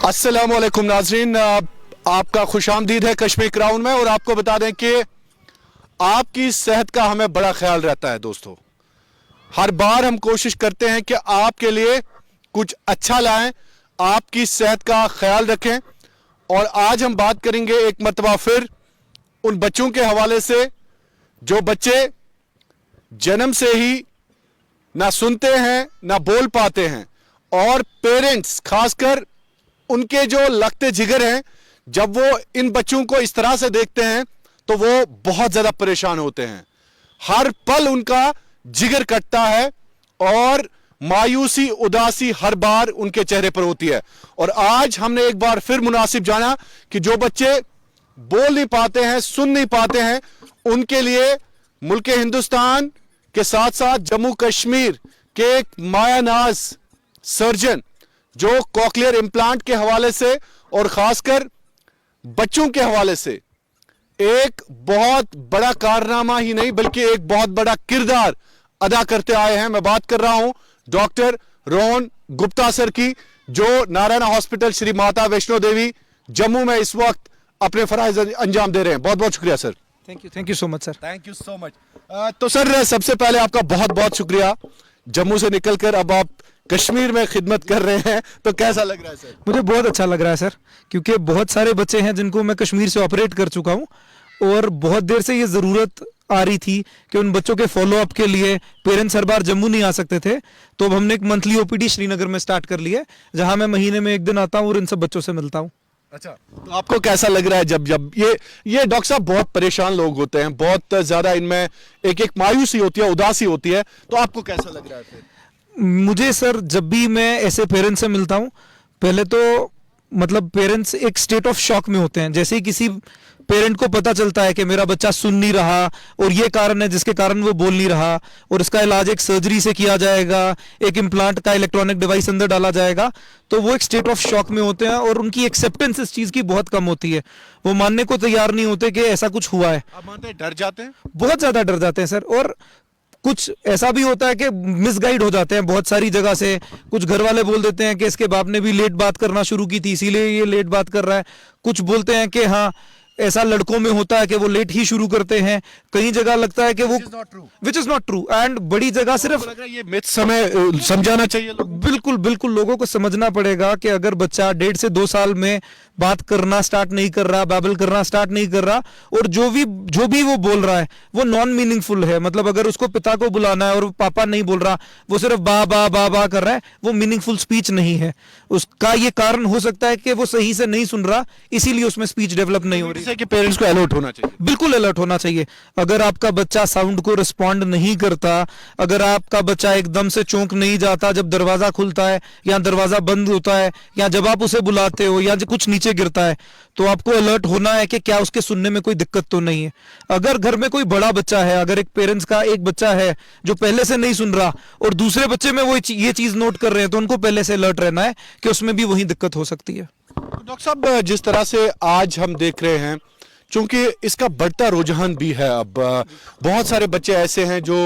अस्सलामुअलैकुम नाजरीन, आपका खुशामदीद है कश्मीर क्राउन में। और आपको बता दें कि आपकी सेहत का हमें बड़ा ख्याल रहता है दोस्तों। हर बार हम कोशिश करते हैं कि आपके लिए कुछ अच्छा लाएं, आपकी सेहत का ख्याल रखें। और आज हम बात करेंगे एक मरतबा फिर उन बच्चों के हवाले से जो बच्चे जन्म से ही ना सुनते हैं ना बोल पाते हैं, और पेरेंट्स खासकर उनके जो लगते जिगर हैं, जब वो इन बच्चों को इस तरह से देखते हैं तो वो बहुत ज्यादा परेशान होते हैं। हर पल उनका जिगर कटता है और मायूसी उदासी हर बार उनके चेहरे पर होती है। और आज हमने एक बार फिर मुनासिब जाना कि जो बच्चे बोल नहीं पाते हैं, सुन नहीं पाते हैं, उनके लिए मुल्क हिंदुस्तान के साथ साथ जम्मू कश्मीर के एक मायानाज सर्जन जो कॉकलियर इम्प्लांट के हवाले से और खासकर बच्चों के हवाले से एक बहुत बड़ा कारनामा ही नहीं बल्कि एक बहुत बड़ा किरदार अदा करते आए हैं। मैं बात कर रहा हूं डॉक्टर रोहन गुप्ता सर की, जो नारायणा हॉस्पिटल श्री माता वैष्णो देवी जम्मू में इस वक्त अपने फराइज अंजाम दे रहे हैं। बहुत बहुत शुक्रिया sir. Thank you so much sir. Thank you so much. तो सर सबसे पहले आपका बहुत बहुत शुक्रिया, जम्मू से निकलकर अब आप कश्मीर में खिदमत कर रहे हैं, तो कैसा लग रहा है सर? मुझे बहुत अच्छा लग रहा है सर, क्योंकि बहुत सारे बच्चे हैं जिनको मैं कश्मीर से ऑपरेट कर चुका हूं और बहुत देर से ये ज़रूरत आ रही थी कि उन बच्चों के फॉलो अप के लिए पेरेंट्स हर बार जम्मू नहीं आ सकते थे। तो अब हमने एक मंथली ओपीडी श्रीनगर में स्टार्ट कर लिया है, जहां मैं महीने में एक दिन आता हूं और इन सब बच्चों से मिलता हूं। अच्छा, तो आपको कैसा लग रहा है जब जब ये डॉक्टर साहब बहुत परेशान लोग होते हैं, बहुत ज्यादा इनमें एक एक मायूसी होती है, उदासी होती है, तो आपको कैसा लग रहा है फिर? मुझे सर जब भी मैं ऐसे पेरेंट्स से मिलता हूं, पहले तो मतलब पेरेंट्स एक स्टेट ऑफ शॉक में होते हैं। जैसे ही किसी पेरेंट को पता चलता है कि मेरा बच्चा सुन नहीं रहा और ये कारण है जिसके कारण वो बोल नहीं रहा और इसका इलाज एक सर्जरी से किया जाएगा, एक इम्प्लांट का इलेक्ट्रॉनिक डिवाइस अंदर डाला जाएगा, तो वो एक स्टेट ऑफ शॉक में होते हैं और उनकी एक्सेप्टेंस इस चीज की बहुत कम होती है। वो मानने को तैयार नहीं होते कि ऐसा कुछ हुआ है। आप मानते हैं डर जाते हैं? बहुत ज्यादा डर जाते हैं सर। और कुछ ऐसा भी होता है कि मिसगाइड हो जाते हैं बहुत सारी जगह से। कुछ घर वाले बोल देते हैं कि इसके बाप ने भी लेट बात करना शुरू की थी इसीलिए ये लेट बात कर रहा है। कुछ बोलते हैं कि हाँ ऐसा लड़कों में होता है कि वो लेट ही शुरू करते हैं। कई जगह लगता है कि वो which is not true and बड़ी जगह सिर्फ ये मिथ समय समझाना चाहिए। बिल्कुल बिल्कुल लोगों को समझना पड़ेगा कि अगर बच्चा 1.5 से 2 साल में बात करना स्टार्ट नहीं कर रहा, बाइबल करना स्टार्ट नहीं कर रहा और जो भी वो बोल रहा है वो नॉन मीनिंगफुल है, मतलब अगर उसको पिता को बुलाना है और पापा नहीं बोल रहा, वो सिर्फ बा बा बा बा कर रहा है, वो मीनिंगफुल स्पीच नहीं है। उसका ये कारण हो सकता है कि वो सही से नहीं सुन रहा, इसीलिए उसमें स्पीच डेवलप नहीं हो रही। कि पेरेंट्स को अलर्ट होना चाहिए। बिल्कुल अलर्ट होना चाहिए। अगर आपका बच्चा साउंड को रिस्पॉन्ड नहीं करता, अगर आपका बच्चा एकदम से चौंक नहीं जाता जब दरवाजा खुलता है या दरवाजा बंद होता है या जब आप उसे बुलाते हो या जब कुछ नीचे गिरता है, तो आपको अलर्ट होना है कि क्या उसके सुनने में कोई दिक्कत तो नहीं है। अगर घर में कोई बड़ा बच्चा है, अगर एक पेरेंट्स का एक बच्चा है जो पहले से नहीं सुन रहा और दूसरे बच्चे में वो ये चीज नोट कर रहे हैं, तो उनको पहले से अलर्ट रहना है कि उसमें भी वही दिक्कत हो सकती है। डॉक्टर साहब, जिस तरह से आज हम देख रहे हैं, चूंकि इसका बढ़ता रुझान भी है, अब बहुत सारे बच्चे ऐसे हैं जो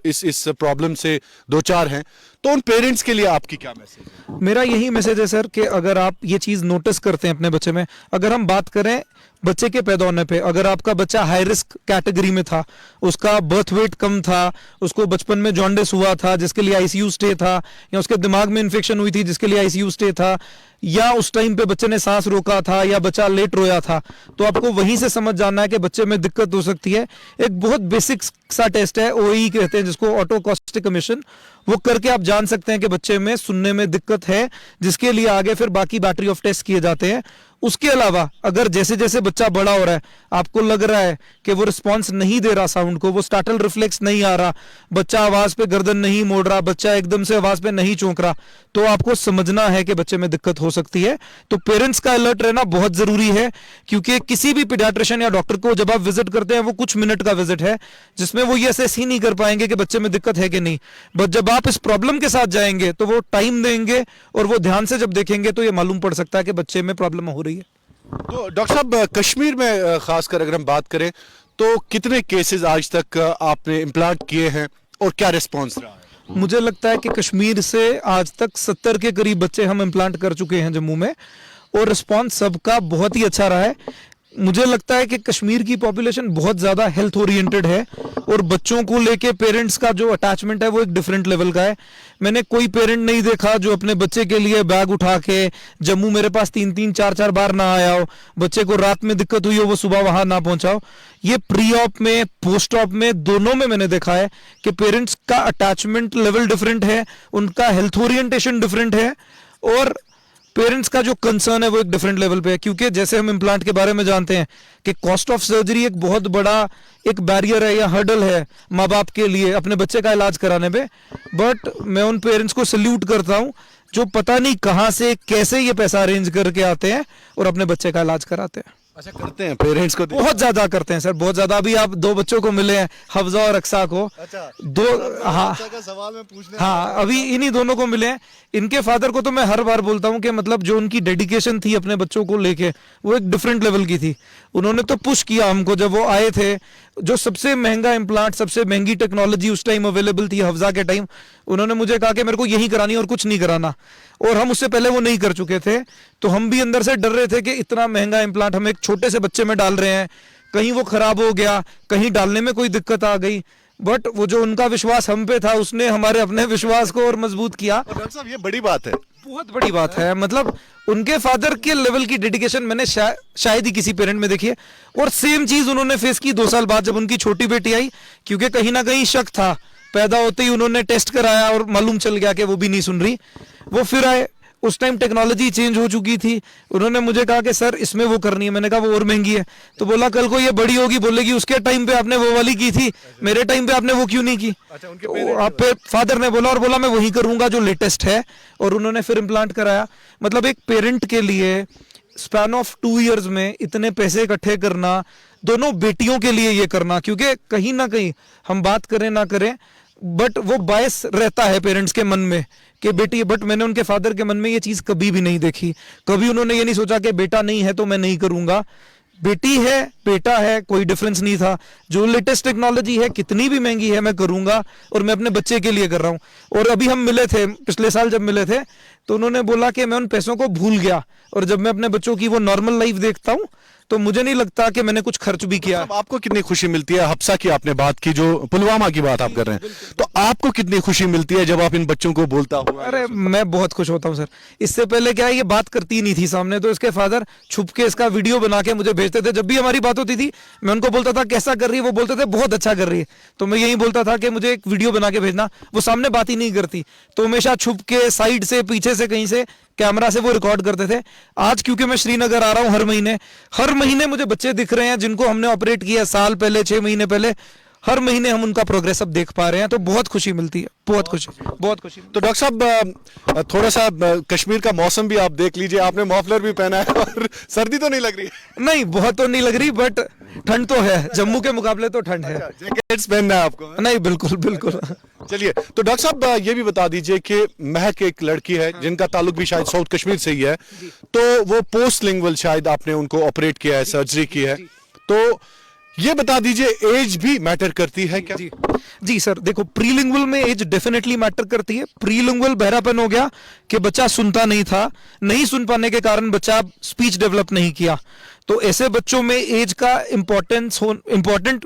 इस प्रॉब्लम से दो चार हैं, तो उन पेरेंट्स के लिए आपकी क्या मैसेज है? मेरा यही मैसेज है सर कि अगर आप ये चीज नोटिस करते हैं अपने बच्चे में, अगर हम बात करें बच्चे के पैदा होने पे, अगर आपका बच्चा हाई रिस्क कैटेगरी में था, उसका बर्थ वेट कम था, उसको बचपन में जॉन्डिस हुआ था जिसके लिए आईसीयू स्टे था, या उसके दिमाग में इन्फेक्शन हुई थी जिसके लिए आईसीयू स्टे था, या उस टाइम पे बच्चे ने सांस रोका था या बच्चा लेट रोया था, तो आपको वहीं से समझ जाना है कि बच्चे में दिक्कत हो सकती है। एक बहुत बेसिक सा टेस्ट है, ओई कहते हैं जिसको, ऑटो अकॉस्टिक एमिशन, वो करके आप जान सकते हैं कि बच्चे में सुनने में दिक्कत है, जिसके लिए आगे फिर बाकी बैटरी ऑफ टेस्ट किए जाते हैं। उसके अलावा अगर जैसे जैसे बच्चा बड़ा हो रहा है, आपको लग रहा है कि वो रिस्पॉन्स नहीं दे रहा साउंड को, वो स्टार्टल रिफ्लेक्स नहीं आ रहा, बच्चा आवाज पे गर्दन नहीं मोड़ रहा, बच्चा एकदम से आवाज पे नहीं चौंक रहा, तो आपको समझना है कि बच्चे में दिक्कत हो सकती है। तो पेरेंट्स का अलर्ट रहना बहुत जरूरी है, क्योंकि किसी भी पीडियाट्रिशियन या डॉक्टर को जब आप विजिट करते हैं, वो कुछ मिनट का विजिट है जिसमें वो ये असेस ही नहीं कर पाएंगे कि बच्चे में दिक्कत है कि नहीं। बट जब आप इस प्रॉब्लम के साथ जाएंगे तो वो टाइम देंगे और वो ध्यान से जब देखेंगे तो ये मालूम पड़ सकता है कि बच्चे में प्रॉब्लम हो रही है। तो डॉक्टर साहब, कश्मीर में खासकर अगर हम बात करें तो कितने केसेस आज तक आपने इम्प्लांट किए हैं और क्या रिस्पॉन्स रहा है? मुझे लगता है कि कश्मीर से आज तक 70 के करीब बच्चे हम इम्प्लांट कर चुके हैं जम्मू में, और रिस्पॉन्स सबका बहुत ही अच्छा रहा है। मुझे लगता है कि कश्मीर की पॉपुलेशन बहुत ज़्यादा हेल्थ ओरिएंटेड है और बच्चों को लेके पेरेंट्स का जो अटैचमेंट है वो एक डिफरेंट लेवल का है। मैंने कोई पेरेंट नहीं देखा जो अपने बच्चे के लिए बैग उठा के जम्मू मेरे पास 3-3 4-4 बार ना आया हो, बच्चे को रात में दिक्कत हुई हो वो सुबह वहां ना पहुंचा हो। ये प्री ऑप में पोस्ट ऑप में दोनों में मैंने देखा है कि पेरेंट्स का अटैचमेंट लेवल डिफरेंट है, उनका हेल्थ ओरिएंटेशन डिफरेंट है और पेरेंट्स का जो कंसर्न है वो एक डिफरेंट लेवल पे है। क्योंकि जैसे हम इम्प्लांट के बारे में जानते हैं कि कॉस्ट ऑफ सर्जरी एक बहुत बड़ा एक बैरियर है या हर्डल है माँ बाप के लिए अपने बच्चे का इलाज कराने पे, बट मैं उन पेरेंट्स को सल्यूट करता हूँ जो पता नहीं कहाँ से कैसे ये पैसा अरेंज करके आते हैं और अपने बच्चे का इलाज कराते हैं। अच्छा, करते हैं पेरेंट्स को? बहुत ज्यादा करते हैं सर, बहुत ज्यादा। अभी आप 2 बच्चों को मिले हैं, हफ्जा और अक्सा को। अच्छा, दो, हाँ का सवाल मैं पूछने हाँ, अभी इन्हीं दोनों को मिले हैं। इनके फादर को तो मैं हर बार बोलता हूँ कि मतलब जो उनकी डेडिकेशन थी अपने बच्चों को लेके वो एक डिफरेंट लेवल की थी। उन्होंने तो पुश किया हमको जब वो आए थे। जो सबसे महंगा इम्प्लांट, सबसे महंगी टेक्नोलॉजी उस टाइम अवेलेबल थी हफ्जा के टाइम, उन्होंने मुझे कहा कि मेरे को यही करानी और कुछ नहीं कराना, और हम उससे पहले वो नहीं कर चुके थे। तो हम भी अंदर से डर रहे थे कि इतना महंगा इम्प्लांट हम एक छोटे से बच्चे में डाल रहे हैं, कहीं वो खराब हो गया, कहीं डालने में कोई दिक्कत आ गई। बट वो जो उनका विश्वास हम पे था उसने हमारे अपने विश्वास को और मजबूत किया। डॉक्टर साहब, ये बड़ी बात है, बहुत बड़ी बात है। मतलब उनके फादर के लेवल की डेडिकेशन मैंने शायद ही किसी पेरेंट में देखी है। और सेम चीज उन्होंने फेस की 2 साल बाद जब उनकी छोटी बेटी आई, क्योंकि कहीं ना कहीं शक था। पैदा होते ही उन्होंने टेस्ट कराया और मालूम चल गया कि वो भी नहीं सुन रही। वो फिर आए, उस टाइम टेक्नोलॉजी चेंज हो चुकी थी। उन्होंने मुझे कहा कि सर इसमें वो करनी है। मैंने कहा वो और महंगी है। तो बोला कल को ये बड़ी होगी बोलेगी उसके टाइम पे आपने वो वाली की थी, मेरे टाइम पे आपने वो क्यों नहीं की। आप फादर ने बोला और बोला मैं वही करूंगा जो लेटेस्ट है, और उन्होंने फिर इम्प्लांट कराया। मतलब एक पेरेंट के लिए स्पैन ऑफ 2 इयर्स में इतने पैसे इकट्ठे करना, दोनों बेटियों के लिए ये करना, क्योंकि कहीं ना कहीं हम बात करें ना करें बट वो बायस रहता है पेरेंट्स के मन में कि बेटी। बट मैंने उनके फादर के मन में ये चीज कभी भी नहीं देखी। कभी उन्होंने ये नहीं सोचा कि बेटा नहीं है तो मैं नहीं करूंगा, बेटी है बेटा है, कोई डिफरेंस नहीं था। जो लेटेस्ट टेक्नोलॉजी है कितनी भी महंगी है मैं करूंगा, और मैं अपने बच्चे के लिए कर रहा हूं। और अभी हम मिले थे पिछले साल, जब मिले थे तो उन्होंने बोला कि मैं उन पैसों को भूल गया, और जब मैं अपने बच्चों की वो नॉर्मल लाइफ देखता हूं तो मुझे नहीं लगता कि मैंने कुछ खर्च भी किया। आपको कितनी खुशी मिलती है? हफ्सा की आपने बात की, जो पुलवामा की बात आप कर रहे हैं, तो आपको कितनी खुशी मिलती है जब आप इन बच्चों को बोलता हुआ? अरे मैं बहुत खुश होता हूँ सर। इससे पहले क्या है, ये बात करती नहीं थी सामने, तो इसके फादर छुप के इसका वीडियो बना के मुझे भेजते थे। जब भी हमारी बात होती थी मैं उनको बोलता था कैसा कर रही है, वो बोलते थे बहुत अच्छा कर रही है। तो मैं यही बोलता था कि मुझे एक वीडियो बना के भेजना। वो सामने बात ही नहीं करती, तो हमेशा छुप के साइड से, पीछे से, कहीं से कैमरा से वो रिकॉर्ड करते थे। आज क्योंकि मैं श्रीनगर आ रहा हूं हर महीने मुझे बच्चे दिख रहे हैं जिनको हमने ऑपरेट किया साल पहले, 6 महीने पहले। हर महीने हम उनका प्रोग्रेस अब देख पा रहे हैं, तो बहुत खुशी मिलती है, बहुत खुशी, बहुत खुशी। तो डॉक्टर साहब, थोड़ा सा कश्मीर का मौसम भी आप देख लीजिए। आपने मफलर भी पहना है और सर्दी तो नहीं लग रही? नहीं, बहुत तो नहीं लग रही, बट ठंड तो है। जम्मू के मुकाबले तो ठंड है। जैकेट्स पहनना है आपको? नहीं, बिल्कुल बिल्कुल। चलिए, तो डॉक्टर साहब ये भी बता दीजिए कि महक एक लड़की है जिनका ताल्लुक भी शायद साउथ कश्मीर से ही है, तो वो पोस्ट लिंगुअल शायद आपने उनको ऑपरेट किया है, सर्जरी की है, तो ये बता दीजिए एज भी मैटर करती है क्या? जी सर, देखो प्रीलिंगुअल में एज डेफिनेटली मैटर करती है। प्रीलिंगुअल बहरापन हो गया कि बच्चा सुनता नहीं था, नहीं सुन पाने के कारण बच्चा स्पीच डेवलप नहीं किया, तो ऐसे बच्चों में एज का इंपॉर्टेंट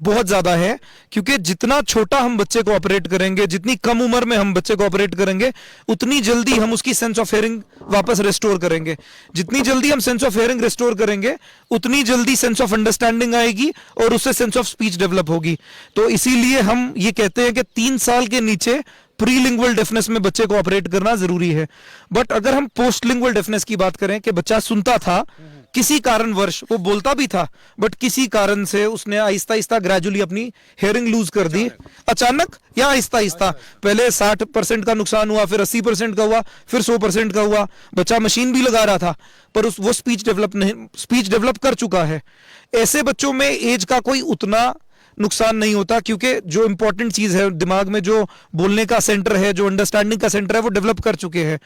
बहुत ज्यादा है। क्योंकि जितना छोटा हम बच्चे को ऑपरेट करेंगे, जितनी कम उम्र में हम बच्चे को ऑपरेट करेंगे, उतनी जल्दी हम उसकी सेंस ऑफ हियरिंग वापस रिस्टोर करेंगे। जितनी जल्दी हम सेंस ऑफ हियरिंग रिस्टोर करेंगे, उतनी जल्दी सेंस ऑफ अंडरस्टैंडिंग आएगी और उससे सेंस ऑफ स्पीच डेवलप होगी। तो इसीलिए हम ये कहते हैं कि 3 साल के नीचे प्रीलिंगुअल डेफनेस में बच्चे को ऑपरेट करना जरूरी है। बट अगर हम पोस्टलिंगुअल डेफनेस की बात करें कि बच्चा सुनता था, किसी कारणवश वो बोलता भी था, बट किसी कारण से उसने आहिस्ता आहिस्ता ग्रेजुअली अपनी हियरिंग लूज कर दी, अचानक या आहिस्ता आहिस्ता। पहले 60% का नुकसान हुआ, फिर 80% का हुआ, फिर 100% का हुआ। बच्चा मशीन भी लगा रहा था पर वो स्पीच डेवलप कर चुका है। ऐसे बच्चों में एज का कोई उतना नुकसान नहीं होता, क्योंकि जो इंपॉर्टेंट चीज है दिमाग में, जो बोलने का सेंटर है, जो अंडरस्टैंडिंग का सेंटर है, वो डेवलप कर चुके हैं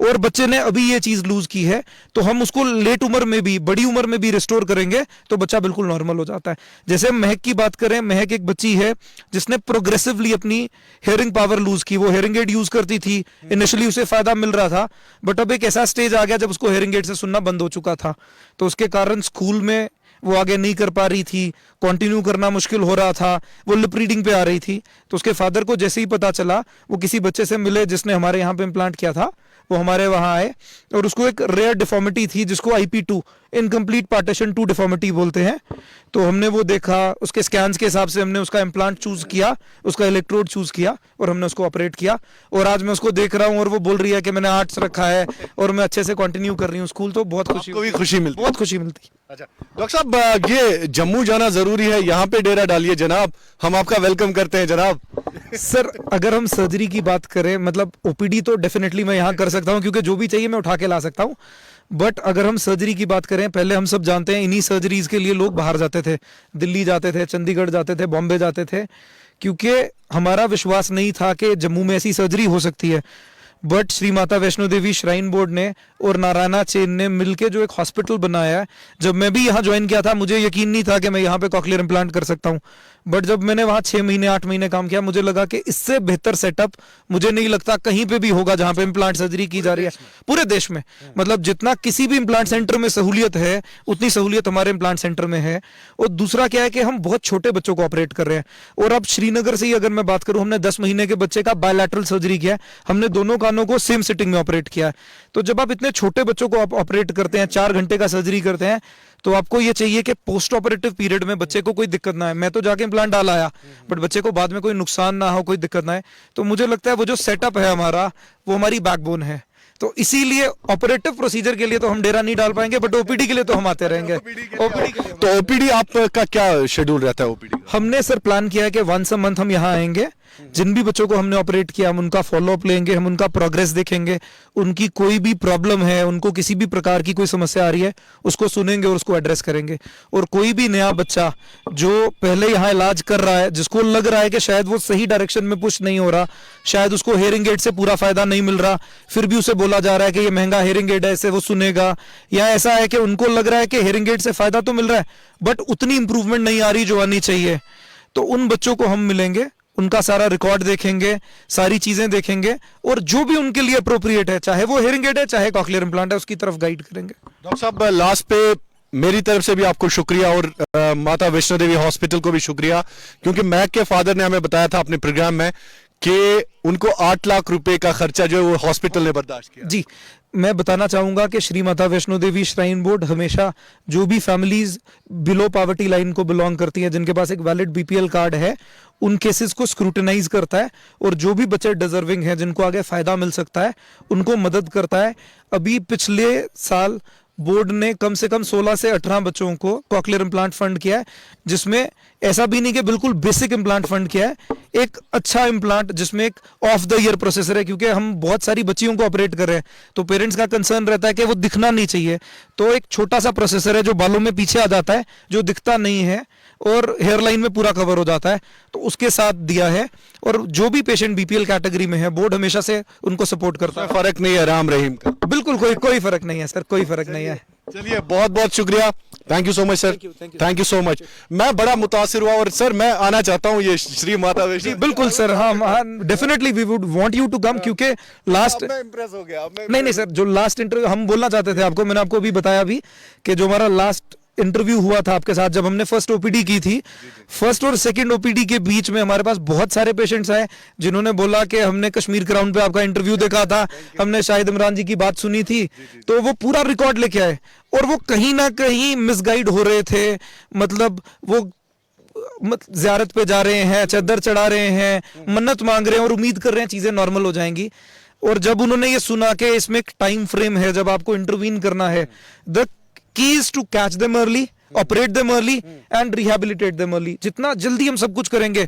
और बच्चे ने अभी ये चीज लूज की है, तो हम उसको लेट उम्र में भी, बड़ी उम्र में भी रिस्टोर करेंगे तो बच्चा बिल्कुल नॉर्मल हो जाता है। जैसे महक की बात करें, महक एक बच्ची है जिसने प्रोग्रेसिवली अपनी हेयरिंग पावर लूज की। वो हेयरिंग एड यूज करती थी, इनिशियली उसे फायदा मिल रहा था, बट अब एक ऐसा स्टेज आ गया जब उसको हेयरिंग एड से सुनना बंद हो चुका था, तो उसके कारण स्कूल में वो आगे नहीं कर पा रही थी, कंटिन्यू करना मुश्किल हो रहा था, वो लिप रीडिंग पे आ रही थी। तो उसके फादर को जैसे ही पता चला, वो किसी बच्चे से मिले जिसने हमारे यहाँ पे इम्प्लांट किया था, वो हमारे वहाँ आए और उसको एक रेयर डिफॉर्मिटी थी जिसको IP2, इनकम्प्लीट पार्टीशन 2 डिफॉर्मिटी बोलते हैं। तो हमने वो देखा, उसके स्कैन्स के हिसाब से हमने उसका इम्प्लांट चूज किया, उसका इलेक्ट्रोड चूज किया और हमने उसको ऑपरेट किया। और आज मैं उसको देख रहा हूँ और वो बोल रही है कि मैंने आर्ट्स रखा है और मैं अच्छे से कंटिन्यू कर रही हूँ स्कूल। तो बहुत खुशी, आपको भी खुशी मिलती है? बहुत खुशी मिलती है। अच्छा डॉक्टर साहब, ये जम्मू जाना जरूरी है, यहाँ पे डेरा डालिए जनाब, हम आपका वेलकम करते हैं जनाब। सर अगर हम सर्जरी की बात करें, मतलब OPD तो डेफिनेटली मैं यहाँ कर सकता हूँ, क्योंकि जो भी चाहिए मैं उठा के ला सकता हूँ। बट अगर हम सर्जरी की बात करें, पहले हम सब जानते हैं इन्हीं सर्जरीज के लिए लोग बाहर जाते थे, दिल्ली जाते थे, चंडीगढ़ जाते थे, बॉम्बे जाते थे, क्योंकि हमारा विश्वास नहीं था कि जम्मू में ऐसी सर्जरी हो सकती है। But Shri Mata Vaishno Devi shrine board ने और नारायणा चेन ने मिलके जो एक हॉस्पिटल बनाया है, जब मैं भी यहाँ ज्वाइन किया था मुझे यकीन नहीं था कि मैं यहाँ पे कॉकलियर इम्प्लांट कर सकता हूँ। बट जब मैंने वहाँ 6 महीने 8 महीने काम किया, मुझे लगा कि इससे बेहतर सेटअप मुझे नहीं लगता कहीं पे भी होगा जहाँ पे इम्प्लांट सर्जरी की जा रही है पूरे देश में। मतलब जितना किसी भी इम्प्लांट सेंटर में सहूलियत है, उतनी सहूलियत हमारे इम्प्लांट सेंटर में है। और दूसरा क्या है कि हम बहुत छोटे बच्चों को ऑपरेट कर रहे हैं। और अब श्रीनगर से ही अगर मैं बात करूं, हमने 10 महीने के बच्चे का बायलैटरल सर्जरी किया है, हमने दोनों कानों को सेम सिटिंग में ऑपरेट किया है। तो जब आप इतने छोटे बच्चों को आप ऑपरेट करते हैं, 4 घंटे का सर्जरी करते हैं, तो आपको ये चाहिए कि पोस्ट ऑपरेटिव पीरियड में बच्चे को कोई दिक्कत ना है। मैं तो जाके इम्प्लांट डाल आया, बट बच्चे को बाद में कोई नुकसान ना हो, कोई दिक्कत ना है। तो मुझे लगता है वो जो सेटअप है हमारा, वो हमारी बैकबोन है। तो इसीलिए ऑपरेटिव प्रोसीजर के लिए तो हम डेरा नहीं डाल पाएंगे, बट OPD के लिए तो हम आते रहेंगे। OPD के लिए तो OPD आपका क्या शेड्यूल रहता है OPD का? हमने सर प्लान किया है कि 1 मंथ हम यहाँ आएंगे, जिन भी बच्चों को हमने ऑपरेट किया हम उनका फॉलोअप लेंगे, हम उनका प्रोग्रेस देखेंगे, उनकी कोई भी प्रॉब्लम है, उनको किसी भी प्रकार की कोई समस्या आ रही है, उसको सुनेंगे और उसको एड्रेस करेंगे। और कोई भी नया बच्चा जो पहले यहाँ इलाज कर रहा है, जिसको लग रहा है कि शायद वो सही डायरेक्शन में पुश नहीं हो रहा, शायद उसको हेयरिंग एड से पूरा फायदा नहीं मिल रहा, फिर भी उसे बोला जा रहा है कि ये महंगा हेयरिंग एड है, इससे वो सुनेगा, या ऐसा है कि उनको लग रहा है कि हेयरिंग एड से फायदा तो मिल रहा है बट उतनी इंप्रूवमेंट नहीं आ रही जो आनी चाहिए, तो उन बच्चों को हम मिलेंगे, उनका सारा रिकॉर्ड देखेंगे, सारी चीजें देखेंगे और जो भी उनके लिए अप्रोप्रिएट है, चाहे वो हेयरिंग एड है चाहे कॉकलियर इम्प्लांट है, उसकी तरफ गाइड करेंगे। डॉक्टर साहब लास्ट पे मेरी तरफ से भी आपको शुक्रिया और माता वैष्णो देवी हॉस्पिटल को भी शुक्रिया, क्योंकि मैक के फादर ने हमें बताया था अपने प्रोग्राम में कि उनको 8 लाख रुपए का खर्चा जो है वो हॉस्पिटल ने बर्दाश्त किया। जी, मैं बताना चाहूंगा कि श्री माता वैष्णो देवी श्राइन बोर्ड हमेशा जो भी फैमिलीज बिलो पॉवर्टी लाइन को बिलोंग करती हैं, जिनके पास एक वैलिड BPL कार्ड है, उन केसेस को स्क्रूटिनाइज करता है और जो भी बच्चे डिजर्विंग हैं, जिनको आगे फायदा मिल सकता है, उनको मदद करता है। अभी पिछले साल बोर्ड ने कम से कम 16 से 18 बच्चों को कॉकलियर इम्प्लांट फंड किया है, जिसमें ऐसा भी नहीं कि बिल्कुल बेसिक इम्प्लांट फंड किया है, एक अच्छा इम्प्लांट जिसमें एक ऑफ द ईयर प्रोसेसर है, क्योंकि हम बहुत सारी बच्चियों को ऑपरेट कर रहे हैं तो पेरेंट्स का कंसर्न रहता है कि वो दिखना नहीं चाहिए, तो एक छोटा सा प्रोसेसर है जो बालों में पीछे आ जाता है, जो दिखता नहीं है और हेयर लाइन में पूरा कवर हो जाता है, तो उसके साथ दिया है। और जो भी पेशेंट BPL कैटेगरी में है, बोर्ड हमेशा से उनको सपोर्ट करता है। फर्क नहीं है राम रहीम का? बिल्कुल कोई फर्क नहीं है सर, कोई फर्क नहीं है। चलिए बहुत बहुत शुक्रिया, thank you so much sir, thank you so much. मैं बड़ा मुतासिर हुआ और सर मैं आना चाहता हूँ ये श्री माता वैष्णो। बिल्कुल सर, हाँ definitely we would want you to come, क्योंकि लास्ट मैं इंप्रेस हो गया। नहीं सर, जो लास्ट इंटरव्यू हम बोलना चाहते थे आपको, मैंने आपको अभी बताया भी कि जो हमारा लास्ट इंटरव्यू हुआ था आपके साथ जब हमने फर्स्ट OPD की थी, फर्स्ट और सेकंड OPD के बीच में हमारे पास बहुत सारे पेशेंट्स आए जिन्होंने बोला कि हमने कश्मीर क्राउन पे आपका इंटरव्यू देखा था, हमने शाहिद इमरान जी की बात सुनी थी, तो वो पूरा रिकॉर्ड लेके आए और वो कहीं ना कहीं मिसगाइड हो रहे थे। मतलब वो ज़ियारत पे जा रहे हैं, चद्दर चढ़ा रहे हैं, मन्नत मांग रहे हैं और उम्मीद कर रहे हैं चीजें नॉर्मल हो जाएंगी, और जब उन्होंने ये सुना कि इसमें एक टाइम फ्रेम है जब आपको इंटरवीन करना है, the keys to catch them early, operate them early and rehabilitate them early, जितना जल्दी हम सब कुछ करेंगे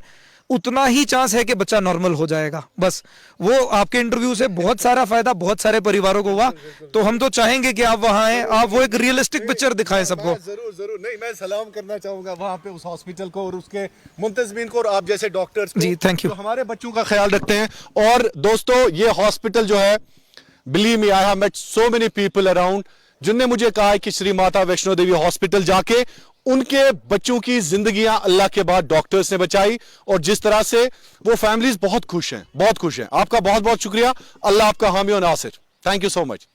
उतना ही चांस है कि बच्चा नॉर्मल हो जाएगा। बस वो आपके इंटरव्यू से बहुत सारा फायदा बहुत सारे परिवारों को हुआ, तो हम तो चाहेंगे कि आप वहां आए, आप वो एक रियलिस्टिक पिक्चर दिखाएं सबको। जरूर जरूर, नहीं मैं सलाम करना चाहूंगा वहां पे उस हॉस्पिटल को और उसके मुंतजमीन को और आप जैसे डॉक्टर्स को जी, थैंक यू। जो हमारे बच्चों का ख्याल रखते हैं। और दोस्तों ये हॉस्पिटल जो है, believe me, I have met so many people around जिनने मुझे कहा है कि श्री माता वैष्णो देवी हॉस्पिटल जाके उनके बच्चों की जिंदगियां अल्लाह के बाद डॉक्टर्स ने बचाई, और जिस तरह से वो फैमिलीज बहुत खुश हैं, बहुत खुश हैं। आपका बहुत बहुत शुक्रिया, अल्लाह आपका हामी और नासिर। Thank you so much.